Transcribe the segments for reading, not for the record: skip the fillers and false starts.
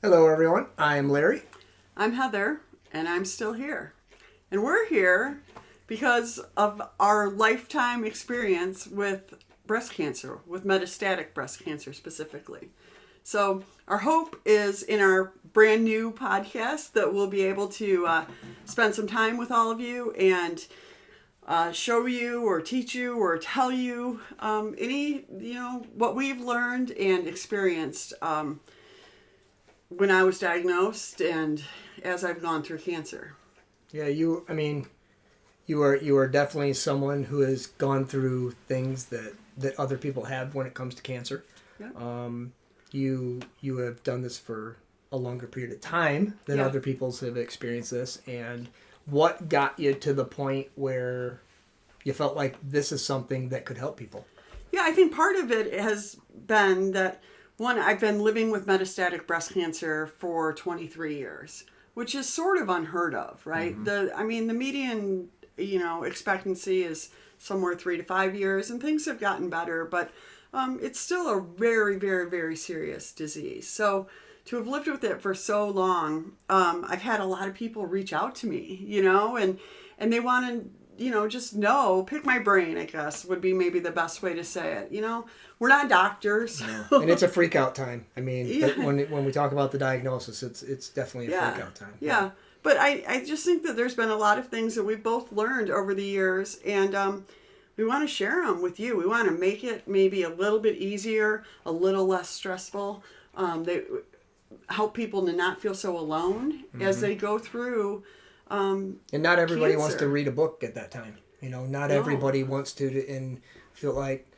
Hello, everyone. I'm Larry. I'm Heather, and I'm still here. And we're here because of our lifetime experience with breast cancer, with metastatic breast cancer specifically. So, our hope is in our brand new podcast that we'll be able to spend some time with all of you and show you or teach you or tell you what we've learned and experienced when I was diagnosed and as I've gone through cancer. Yeah, you are definitely someone who has gone through things that other people have when it comes to cancer. Yeah. You have done this for a longer period of time than other people's have experienced this. And what got you to the point where you felt like this is something that could help people? Yeah, I think part of it has been that, one, I've been living with metastatic breast cancer for 23 years, which is sort of unheard of, right? Mm-hmm. The median, expectancy is somewhere 3 to 5 years, and things have gotten better, but it's still a very, very, very serious disease. So to have lived with it for so long, I've had a lot of people reach out to me, and they want to, just pick my brain, I guess, would be maybe the best way to say it. We're not doctors. No. And it's a freak out time. Yeah. When we talk about the diagnosis, it's definitely a freak out time. Yeah. But I just think that there's been a lot of things that we've both learned over the years, and we want to share them with you. We want to make it maybe a little bit easier, a little less stressful. They help people to not feel so alone as they go through and not everybody cancer. wants to read a book at that time. Not everybody wants to and feel like,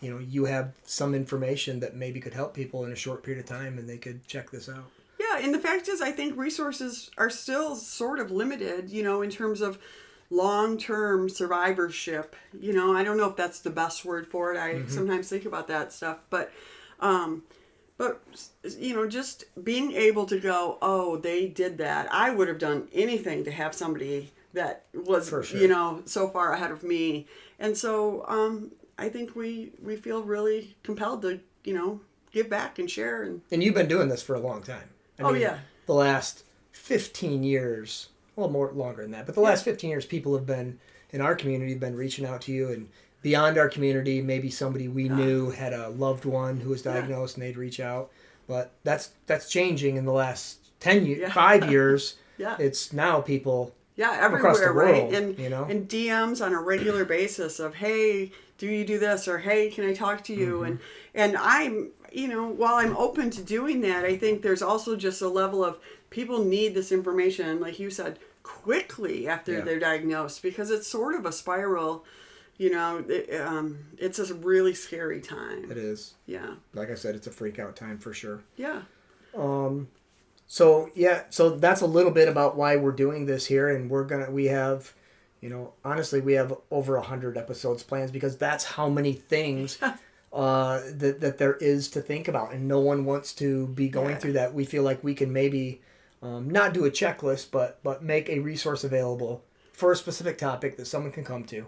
you have some information that maybe could help people in a short period of time and they could check this out. Yeah, and the fact is, I think resources are still sort of limited, in terms of long-term survivorship. I don't know if that's the best word for it. I sometimes think about that stuff, but just being able to go, oh, they did that. I would have done anything to have somebody that was, For sure. so far ahead of me. And so I think we feel really compelled to, give back and share. And you've been doing this for a long time. Yeah. The last 15 years, well, longer than that, but the last 15 years, people have been, in our community, been reaching out to you, and beyond our community, maybe somebody we knew had a loved one who was diagnosed and they'd reach out. But that's changing in the last 10 years, 5 years. Yeah. It's now people everywhere, across the world, right? And DMs on a regular basis of, hey, do you do this? Or, hey, can I talk to you? And I'm, while I'm open to doing that, I think there's also just a level of people need this information, like you said, quickly after they're diagnosed, because it's sort of a spiral. It's a really scary time. It is. Yeah. Like I said, it's a freak out time for sure. Yeah. So that's a little bit about why we're doing this here, and we have over 100 episodes planned, because that's how many things that there is to think about, and no one wants to be going through that. We feel like we can maybe not do a checklist, but make a resource available for a specific topic that someone can come to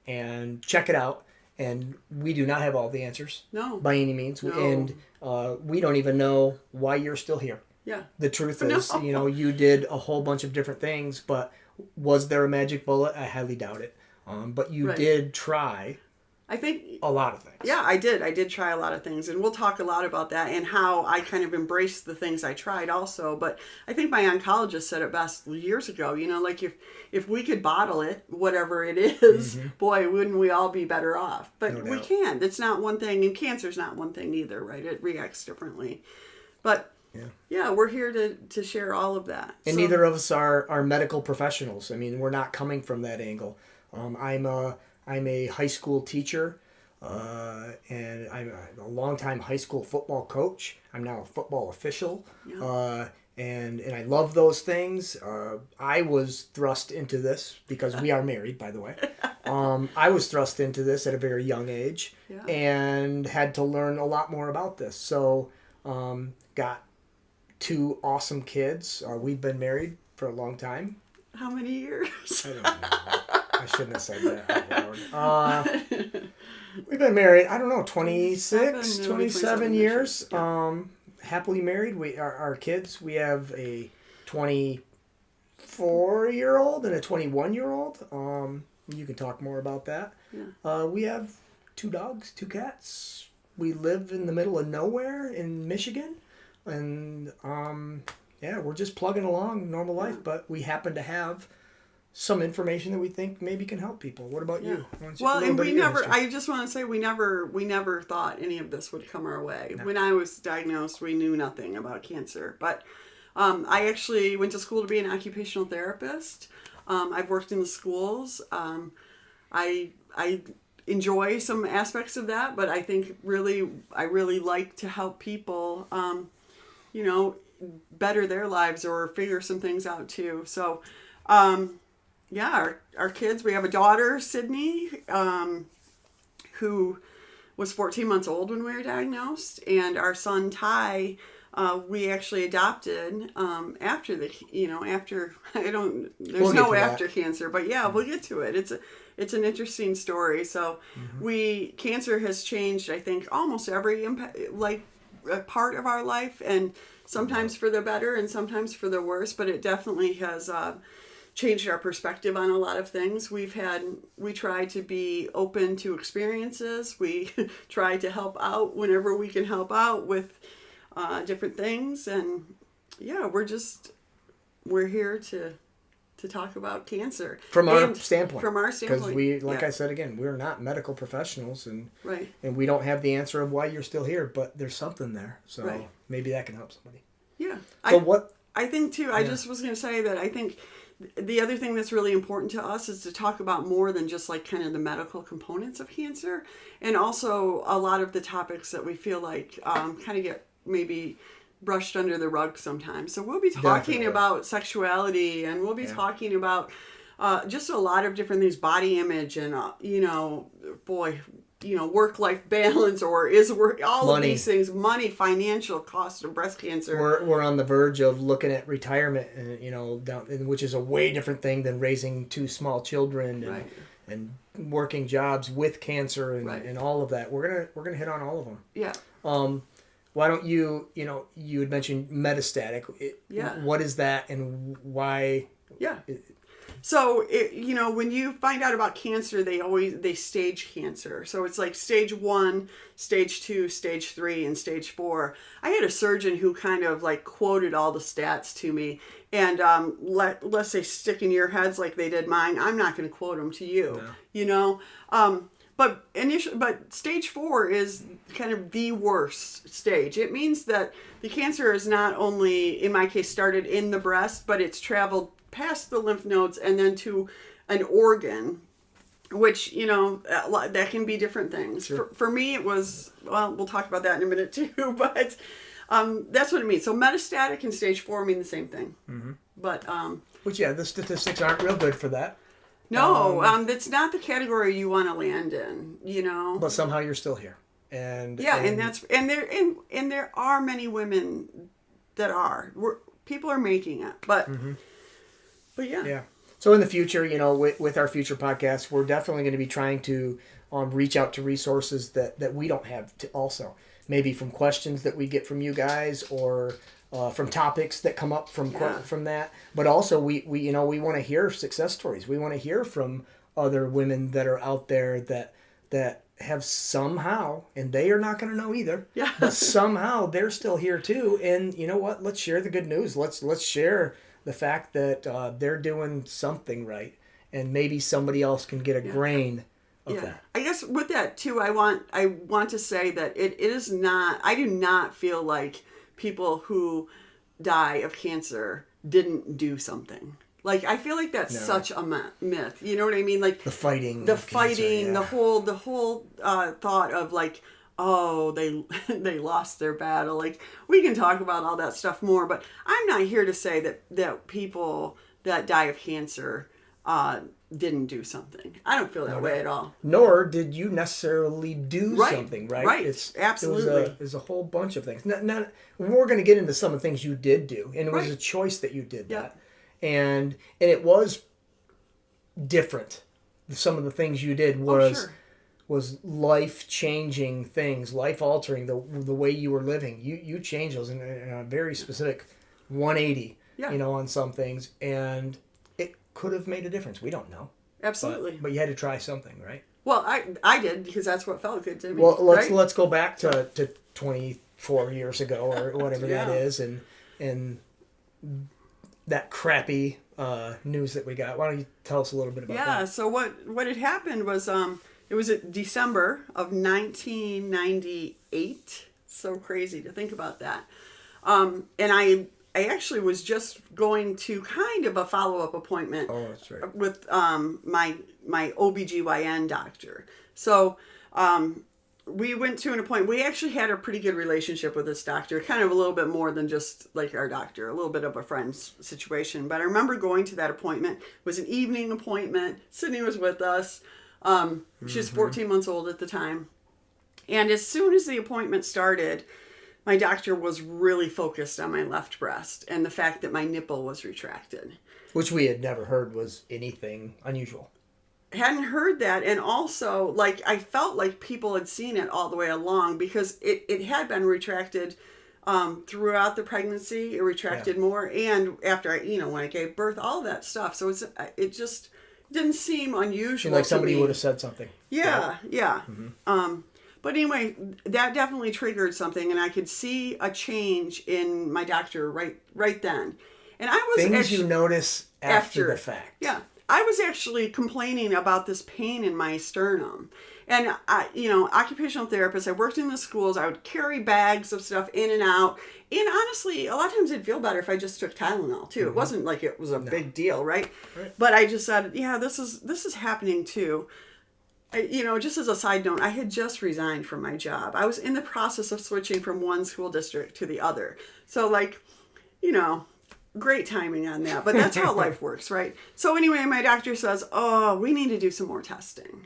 and check it out. And we do not have all the answers, by any means, and we don't even know why you're still here. Yeah. The truth is, you did a whole bunch of different things, but was there a magic bullet? I highly doubt it. But you did try, I think, a lot of things. Yeah, I did. I did try a lot of things, and we'll talk a lot about that and how I kind of embraced the things I tried also. But I think my oncologist said it best years ago, like if we could bottle it, whatever it is, boy, wouldn't we all be better off? But we can't. It's not one thing, and cancer's not one thing either, right? It reacts differently. But yeah, we're here to share all of that. And neither of us are medical professionals. We're not coming from that angle. I'm a high school teacher, and I'm a longtime high school football coach. I'm now a football official, and I love those things. I was thrust into this because we are married, by the way. I was thrust into this at a very young age and had to learn a lot more about this. So got 2 awesome kids. We've been married for a long time. How many years? I don't know. I shouldn't have said that out loud. We've been married, I don't know, 27 years. happily married. Our kids, we have a 24-year-old and a 21-year-old. You can talk more about that. Yeah. We have 2 dogs, 2 cats. We live in the middle of nowhere in Michigan, and we're just plugging along normal life. But we happen to have some information that we think maybe can help people. What about you? Well, and we never. I just want to say we never thought any of this would come our way. No. When I was diagnosed, we knew nothing about cancer. But I actually went to school to be an occupational therapist. I've worked in the schools. I enjoy some aspects of that, but I think I really like to help people, better their lives or figure some things out too. So, our kids, we have a daughter, Sydney, who was 14 months old when we were diagnosed, and our son, Ty, we actually adopted after there's no after cancer, but we'll get to it. It's an interesting story. So cancer has changed, I think, almost every part of our life, and sometimes for the better and sometimes for the worse, but it definitely has changed our perspective on a lot of things. We try to be open to experiences. We try to help out whenever we can help out with different things, and we're here to talk about cancer from our standpoint. Because I said again, we're not medical professionals, and right, and we don't have the answer of why you're still here, but there's something there, so maybe that can help somebody. Yeah. So I think too. I just was going to say that I think the other thing that's really important to us is to talk about more than just like kind of the medical components of cancer, and also a lot of the topics that we feel like kind of get maybe brushed under the rug sometimes. So we'll be talking about sexuality, and we'll be talking about just a lot of different things, body image, and work-life balance, or all money. Of these things, money, financial cost of breast cancer. We're on the verge of looking at retirement, which is a way different thing than raising 2 small children and working jobs with cancer and all of that. We're gonna hit on all of them. Yeah. Why don't you had mentioned metastatic. What is that and why? Yeah. So, when you find out about cancer, they stage cancer. So it's like stage 1, stage 2, stage 3, and stage 4. I had a surgeon who kind of like quoted all the stats to me, and let's say stick in your heads like they did mine. I'm not going to quote them to you, But stage 4 is kind of the worst stage. It means that the cancer is not only, in my case, started in the breast, but it's traveled past the lymph nodes and then to an organ, which, that can be different things. Sure. For me, it was, we'll talk about that in a minute too, but that's what it means. So metastatic and stage 4 mean the same thing. Mm-hmm. But, the statistics aren't real good for that. No, that's not the category you want to land in, But somehow you're still here, and there are many women that are. People are making it, but yeah. Yeah. So in the future, with our future podcasts, we're definitely going to be trying to reach out to resources that we don't have to also. Maybe from questions that we get from you guys, or from topics that come up from that. But also we want to hear success stories. We want to hear from other women that are out there that have somehow, and they are not going to know either, but somehow they're still here too. And you know what? Let's share the good news. Let's share the fact that they're doing something right, and maybe somebody else can get a grain of that. I guess with that too, I want to say that it is not. I do not feel like people who die of cancer didn't do something. Like, I feel like that's such a myth. You know what I mean? Like the fighting, cancer, the whole thought of like, oh, they lost their battle. Like, we can talk about all that stuff more, but I'm not here to say that people that die of cancer didn't do something. I don't feel that way at all. Nor did you necessarily do something, right? Right, absolutely. There's a whole bunch of things. Now, we're going to get into some of the things you did do, and it was a choice that you did that. And it was different. Some of the things you did was was life-changing things, life-altering, the way you were living. You changed those in a very specific 180, Yeah. on some things, and it could have made a difference. We don't know. Absolutely. But you had to try something, right? Well, I did, because that's what felt good to me. Well, right? let's go back to 24 years ago or whatever Yeah. that is, and that crappy news that we got. Why don't you tell us a little bit about Yeah, that? so what had happened was it was December of 1998. So crazy to think about that. And I actually was just going to kind of a follow-up appointment Oh, that's right. with my OBGYN doctor. So we went to an appointment. We actually had a pretty good relationship with this doctor, kind of a little bit more than just like our doctor, a little bit of a friend's situation. But I remember going to that appointment. It was an evening appointment. Sydney was with us. She was 14 months old at the time. And as soon as the appointment started, my doctor was really focused on my left breast and the fact that my nipple was retracted. Which we had never heard was anything unusual. Hadn't heard that, and also like I felt like people had seen it all the way along, because it had been retracted throughout the pregnancy. It retracted more, and after when I gave birth, all that stuff. So it just didn't seem unusual. Like somebody to me. would have said something. Yeah. Mm-hmm. But anyway, that definitely triggered something, and I could see a change in my doctor right then. And I was Things you notice after the fact. Yeah. I was actually complaining about this pain in my sternum. And occupational therapist, I worked in the schools. I would carry bags of stuff in and out. And honestly, a lot of times it'd feel better if I just took Tylenol too. It wasn't like it was a big deal, right? But I just said, yeah, this is happening too. Just as a side note, I had just resigned from my job. I was in the process of switching from one school district to the other. So great timing on that, but that's how life works, right? So anyway, my doctor says, oh, we need to do some more testing.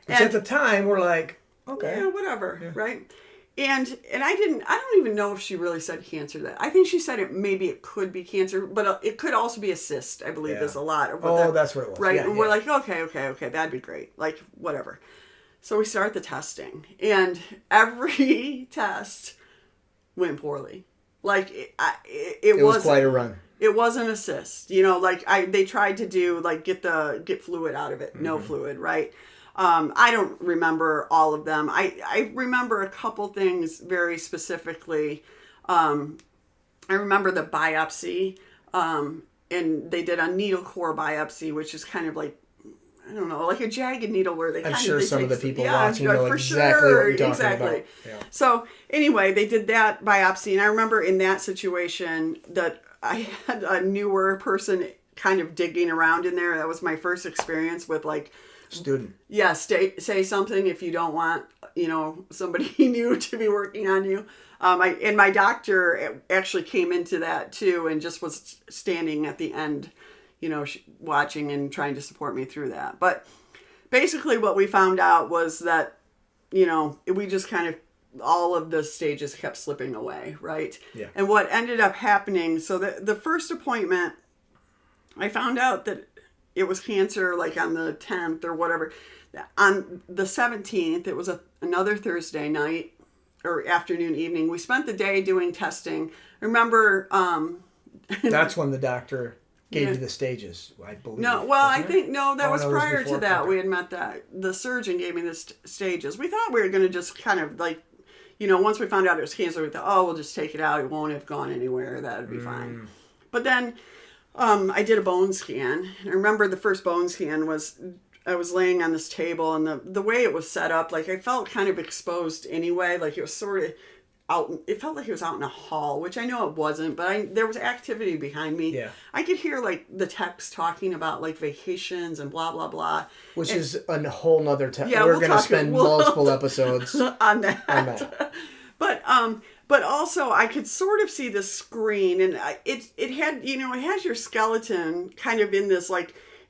Which at the time, we're like, okay. Yeah, whatever, right? And I don't even know if she really said cancer. That I think she said maybe it could be cancer, but it could also be a cyst, I believe is a lot of what that's what it was. Right, Yeah, and we're like, okay, that'd be great. Like, whatever. So we start the testing, and every test went poorly. Like, it was quite a run. It wasn't a cyst. They tried to do, get fluid out of it. No fluid, right? I don't remember all of them. I remember a couple things very specifically. I remember the biopsy, and they did a needle core biopsy, which is kind of like, I don't know, like a jagged needle where they I'm kind sure of... some of the people watching know exactly what you're talking about. Yeah. So anyway, they did that biopsy, and I remember in that situation that I had a newer person kind of digging around in there. That was my first experience with student. Yeah, say something if you don't want, somebody new to be working on you. And my doctor actually came into that too, and just was standing at the end, watching and trying to support me through that. But basically what we found out was that, we just kind of, all of the stages kept slipping away, right? Yeah. And what ended up happening, so the first appointment, I found out that it was cancer on the 10th or whatever. On the 17th, it was another Thursday night or afternoon, evening. We spent the day doing testing. I remember... That's when the doctor gave you the stages, I believe. No, well, I think, that was prior to that. Okay. We had met the surgeon gave me the stages. We thought we were going to just kind of once we found out it was cancer, we thought, we'll just take it out. It won't have gone anywhere. That would be fine. But then... I did a bone scan. I remember the first bone scan was, I was laying on this table, and the way it was set up, I felt kind of exposed anyway. It was sort of out, it felt like it was out in a hall, which I know it wasn't, but there was activity behind me. Yeah. I could hear the techs talking about vacations and blah, blah, blah. Which is a whole nother Yeah, we're going to spend multiple episodes on that. But also I could sort of see the screen, and it had, it has your skeleton kind of in this,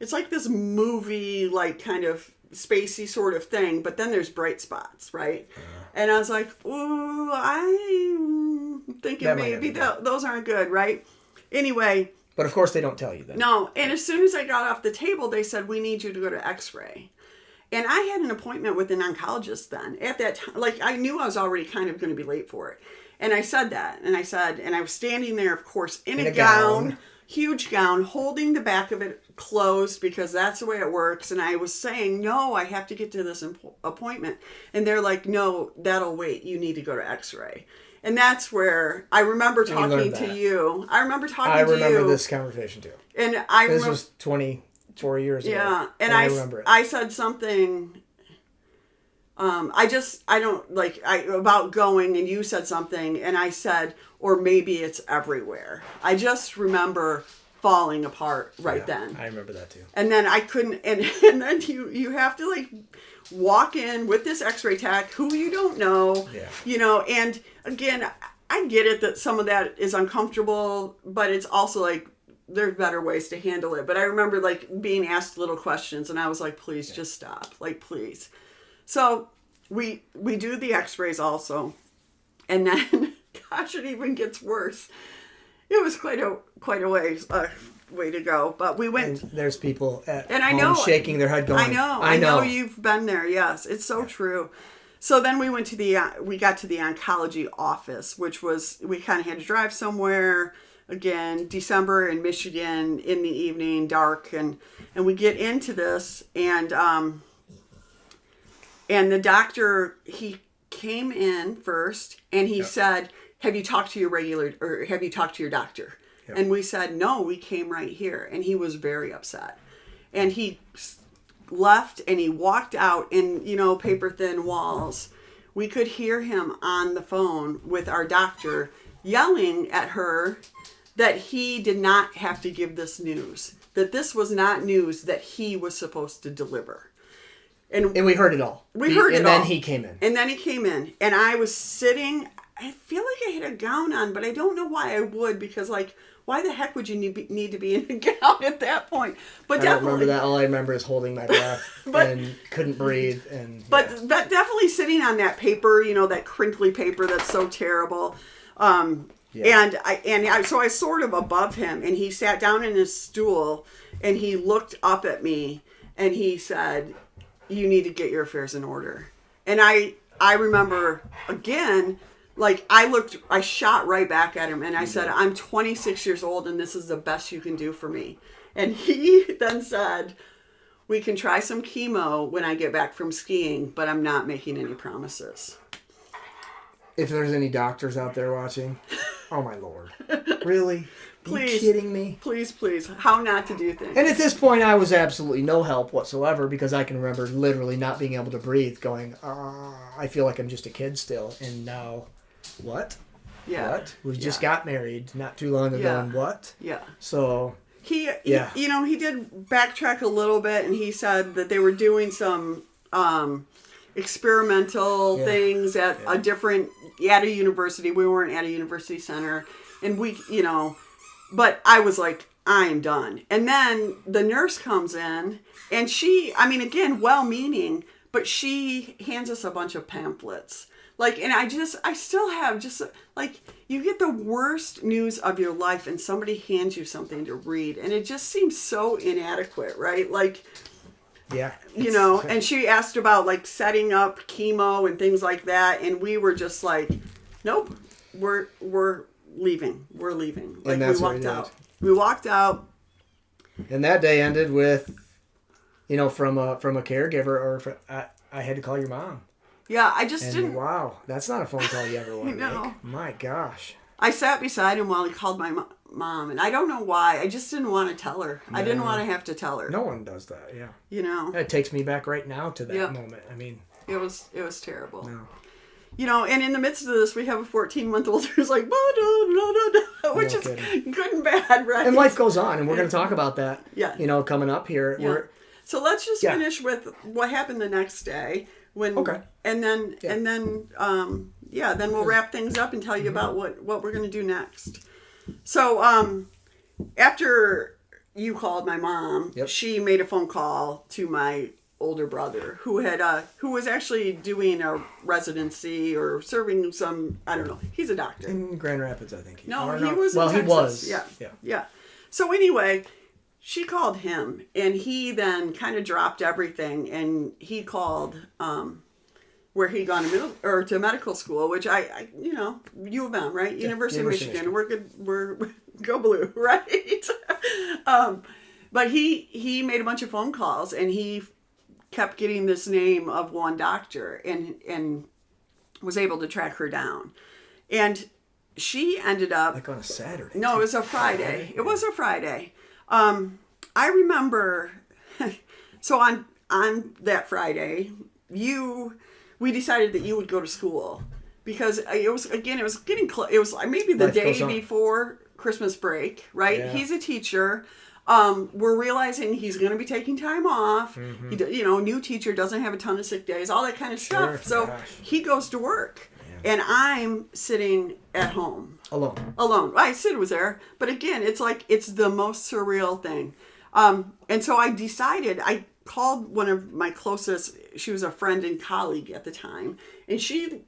it's like this movie, kind of spacey sort of thing, but then there's bright spots, right? And I was like, ooh, I'm thinking maybe those aren't good, right? Anyway. But of course they don't tell you that. No, and as soon as I got off the table, they said, we need you to go to x-ray. And I had an appointment with an oncologist then. At that time, like, I knew I was already kind of going to be late for it. And I said that. And I was standing there, of course, in a gown, huge gown, holding the back of it closed because that's the way it works. And I was saying, no, I have to get to this appointment. And they're like, no, that'll wait. You need to go to x-ray. And that's where I remember talking to you. I remember this conversation too. And this was 24 years ago. Yeah. And I remember it. I said something, I don't like, about going, and you said something, and I said, or maybe it's everywhere. I just remember falling apart then. I remember that too. And then I couldn't, and then you have to like walk in with this x-ray tech who you don't know, and again, I get it that some of that is uncomfortable, but it's also like, there's better ways to handle it. But I remember like being asked little questions, and I was like, please just stop, like, please. So we do the x-rays also. And then, gosh, it even gets worse. It was quite a way to go. But we went. And there's people at home shaking their head going, I know you've been there. Yes, it's so true. So then we went to we got to the oncology office, which was, we kind of had to drive somewhere. Again, December in Michigan in the evening, dark, and we get into this, and the doctor, he came in first, and he said, have you talked to your doctor? Yep. And we said, no, we came right here. And he was very upset. And he left, and he walked out in, paper thin walls. We could hear him on the phone with our doctor yelling at her that he did not have to give this news, that this was not news that he was supposed to deliver. And we heard it all. And then he came in. And I was sitting, I feel like I had a gown on, but I don't know why I would, because, like, why the heck would you need to be in a gown at that point? But I don't remember that. All I remember is holding my breath and couldn't breathe. But definitely sitting on that paper, that crinkly paper that's so terrible. Yeah. And so I was sort of above him, and he sat down in his stool, and he looked up at me, and he said, you need to get your affairs in order. And I remember, again, like, I shot right back at him, and I said, I'm 26 years old, and this is the best you can do for me. And he then said, we can try some chemo when I get back from skiing, but I'm not making any promises. If there's any doctors out there watching, oh my Lord. Really? Please. Are you kidding me? Please. How not to do things. And at this point, I was absolutely no help whatsoever, because I can remember literally not being able to breathe, going, I feel like I'm just a kid still. And now, what? Yeah. What? We just got married not too long ago, and what? Yeah. So... He did backtrack a little bit, and he said that they were doing some experimental things at a university. We weren't at a university center, and but I was like, I'm done. And then the nurse comes in, and she, again, well-meaning, but she hands us a bunch of pamphlets. Like, and I still have just, like, you get the worst news of your life, and somebody hands you something to read, and it just seems so inadequate, right? Like, yeah, and she asked about, like, setting up chemo and things like that, and we were just like, nope, we're leaving. We're leaving. Like, we walked out. We walked out. And that day ended with, from a caregiver, I had to call your mom. Yeah, I just didn't. Wow, that's not a phone call you ever want to make. My gosh. I sat beside him while he called my mom, and I don't know why. I just didn't want to tell her. No. I didn't want to have to tell her. No one does that, yeah. It takes me back right now to that moment. It was terrible. No. And in the midst of this, we have a 14-month-old who's like, which is good and bad, right? And life goes on, and we're going to talk about that. Yeah. Coming up here. Yeah. So let's just finish with what happened the next day. And then we'll wrap things up and tell you about what we're going to do next. So after you called my mom, she made a phone call to my older brother who was actually doing a residency or serving some, I don't know, he's a doctor in Grand Rapids, I think. He was in Texas. He was. Yeah. So anyway, she called him, and he then kind of dropped everything, and he called where he'd gone to medical school, which I U of M, right? University of Michigan. We're good. We're go blue, right? But he made a bunch of phone calls, and he kept getting this name of one doctor, and was able to track her down, and she ended up like on a Saturday. No, it was a Friday. It was a Friday. I remember. So on that Friday, we decided that you would go to school because it was getting close. It was maybe the day before Christmas break, right? Yeah. He's a teacher. We're realizing he's going to be taking time off. Mm-hmm. New teacher doesn't have a ton of sick days, all that kind of stuff. So he goes to work, and I'm sitting at home alone. Sid was there, but again, it's the most surreal thing. And so I decided, I called one of my closest. She was a friend and colleague at the time, and she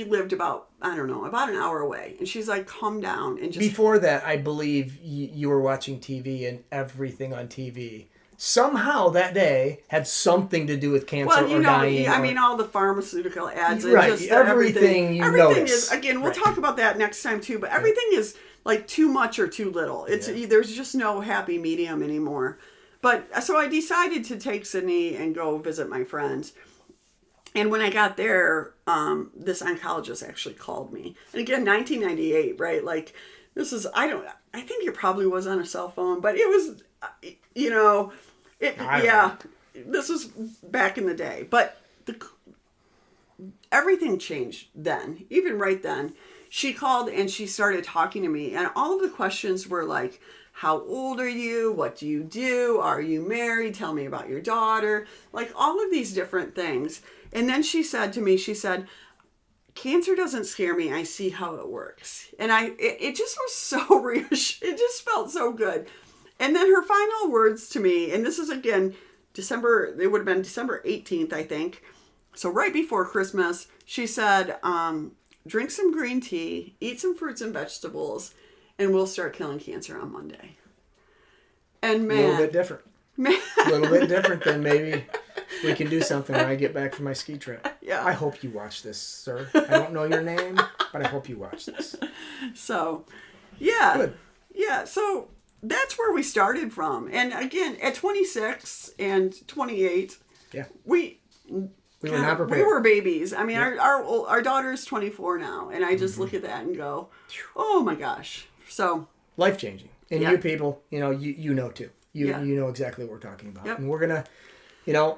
lived about an hour away, and she's like, come down and just. Before that, I believe you were watching TV, and everything on TV somehow that day had something to do with cancer or dying. I mean, all the pharmaceutical ads, and right? Just everything is, again, we'll talk about that next time too. But everything is like too much or too little. There's just no happy medium anymore. But so I decided to take Sydney and go visit my friends. And when I got there, this oncologist actually called me. And again, 1998, right? Like, this is, I think it probably was on a cell phone, but it was, this was back in the day. But everything changed then, even right then. She called and she started talking to me. And all of the questions were like, how old are you? What do you do? Are you married? Tell me about your daughter. Like all of these different things. And then she said to me, cancer doesn't scare me. I see how it works. And it just was so reassuring. It just felt so good. And then her final words to me, and this is again, it would have been December 18th, I think. So right before Christmas, she said, drink some green tea, eat some fruits and vegetables, and we'll start killing cancer on Monday. And man. A little bit different. A little bit different than maybe we can do something when I get back from my ski trip. Yeah. I hope you watch this, sir. I don't know your name, but I hope you watch this. So, yeah. Good. Yeah, so that's where we started from. And again, at 26 and 28, we were not prepared. We were babies. I mean, our daughter is 24 now, and I just look at that and go, oh my gosh. So life-changing. And you people, you know too. You know exactly what we're talking about. Yep. And we're going to,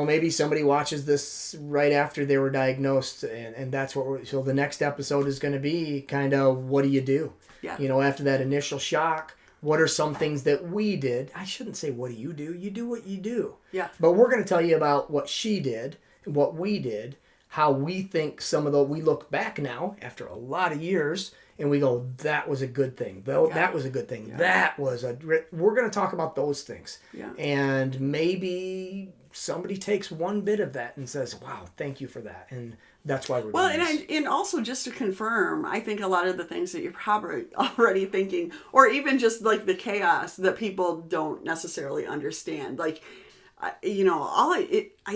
maybe somebody watches this right after they were diagnosed, and that's what so the next episode is going to be kind of, what do you do? Yeah. After that initial shock, what are some things that we did? I shouldn't say, what do? You do what you do. Yeah. But we're going to tell you about what she did, what we did, how we think we look back now after a lot of years, and we go, that was a good thing. That was a good thing. Yeah. We're going to talk about those things. Yeah. And maybe somebody takes one bit of that and says, wow, thank you for that. And that's why we're doing this. And also just to confirm, I think a lot of the things that you're probably already thinking, or even just like the chaos that people don't necessarily understand. Like, I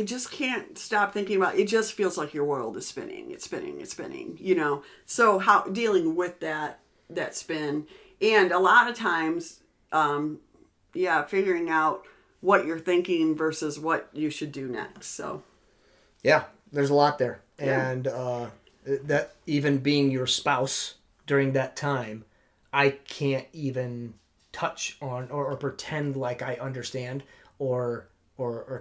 just can't stop thinking about it. It just feels like your world is spinning. It's spinning, So how dealing with that spin, and a lot of times, figuring out what you're thinking versus what you should do next. So, yeah, there's a lot there. Yeah. And that even being your spouse during that time, I can't even touch on or pretend like I understand or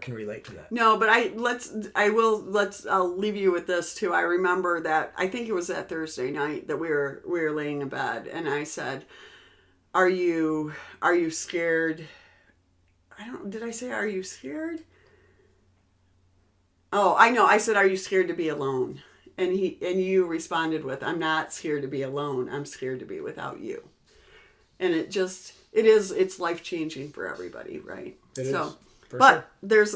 can relate to that. No, but I'll leave you with this too. I remember that, I think it was that Thursday night that we were laying in bed, and I said, are you scared? Did I say, are you scared? Oh, I know. I said, are you scared to be alone? And you responded with, I'm not scared to be alone. I'm scared to be without you. And it's life-changing for everybody, right? It is. But sure.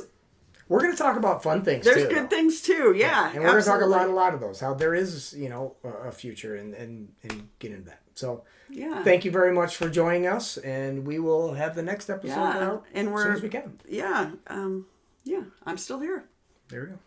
We're going to talk about fun things too. There's good things too, yeah. And we're going to talk a lot of those. How there is, a future and get into that. So Yeah. thank you very much for joining us, and we will have the next episode Yeah. out And as soon as we can. Yeah. Yeah. I'm still here. There we go.